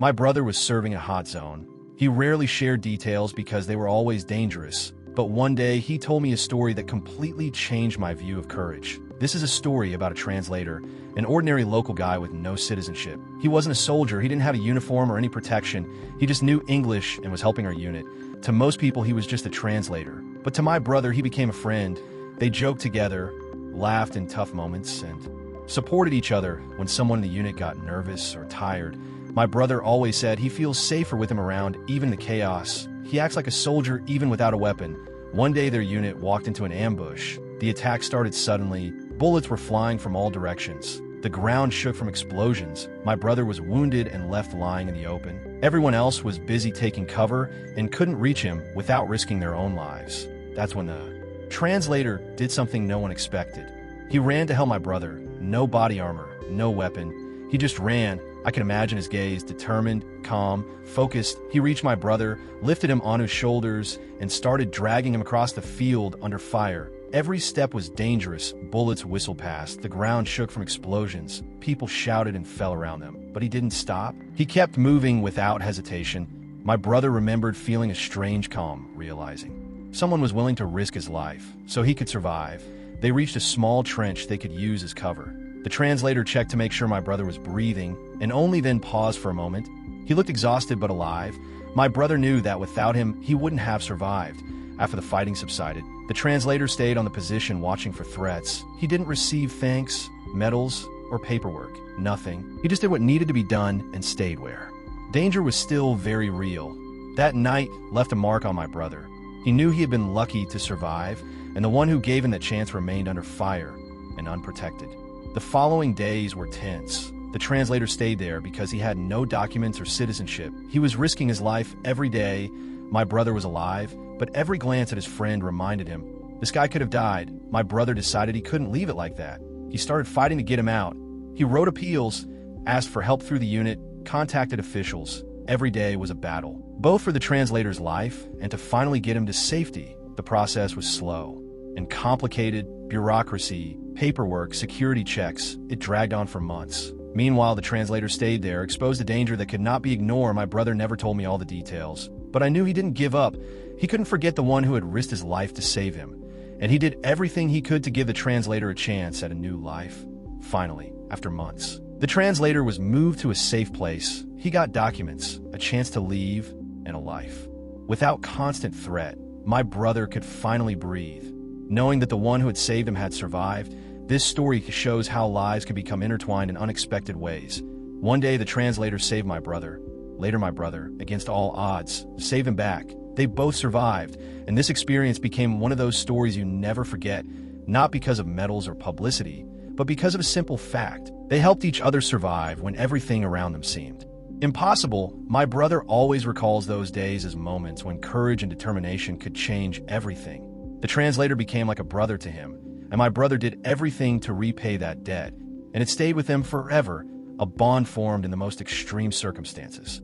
My brother was serving a hot zone. He rarely shared details because they were always dangerous, but one day he told me a story that completely changed my view of courage. This is a story about a translator, an ordinary local guy with no citizenship. He wasn't a soldier, he didn't have a uniform or any protection, he just knew English and was helping our unit. To most people, he was just a translator. But to my brother, he became a friend. They joked together, laughed in tough moments, and supported each other when someone in the unit got nervous or tired. My brother always said he feels safer with him around, even in the chaos. He acts like a soldier even without a weapon. One day their unit walked into an ambush. The attack started suddenly. Bullets were flying from all directions. The ground shook from explosions. My brother was wounded and left lying in the open. Everyone else was busy taking cover and couldn't reach him without risking their own lives. That's when the translator did something no one expected. He ran to help my brother. No body armor, no weapon. He just ran. I can imagine his gaze, determined, calm, focused. He reached my brother, lifted him on his shoulders, and started dragging him across the field under fire. Every step was dangerous. Bullets whistled past. The ground shook from explosions. People shouted and fell around them. But he didn't stop. He kept moving without hesitation. My brother remembered feeling a strange calm, realizing someone was willing to risk his life so he could survive. They reached a small trench they could use as cover. The translator checked to make sure my brother was breathing, and only then paused for a moment. He looked exhausted but alive. My brother knew that without him, he wouldn't have survived. After the fighting subsided, the translator stayed on the position watching for threats. He didn't receive thanks, medals, or paperwork. Nothing. He just did what needed to be done and stayed where. Danger was still very real. That night left a mark on my brother. He knew he had been lucky to survive, and the one who gave him that chance remained under fire and unprotected. The following days were tense. The translator stayed there because he had no documents or citizenship. He was risking his life every day. My brother was alive, but every glance at his friend reminded him, this guy could have died. My brother decided he couldn't leave it like that. He started fighting to get him out. He wrote appeals, asked for help through the unit, contacted officials. Every day was a battle, both for the translator's life and to finally get him to safety. The process was slow and complicated. Bureaucracy, paperwork, security checks. It dragged on for months. Meanwhile, the translator stayed there, exposed to danger that could not be ignored. My brother never told me all the details, but I knew he didn't give up. He couldn't forget the one who had risked his life to save him, and he did everything he could to give the translator a chance at a new life. Finally, after months, the translator was moved to a safe place. He got documents, a chance to leave, and a life. Without constant threat, my brother could finally breathe. Knowing that the one who had saved him had survived, this story shows how lives can become intertwined in unexpected ways. One day, the translator saved my brother. Later, my brother, against all odds, saved him back. They both survived, and this experience became one of those stories you never forget, not because of medals or publicity, but because of a simple fact. They helped each other survive when everything around them seemed impossible. My brother always recalls those days as moments when courage and determination could change everything. The translator became like a brother to him, and my brother did everything to repay that debt, and it stayed with him forever, a bond formed in the most extreme circumstances.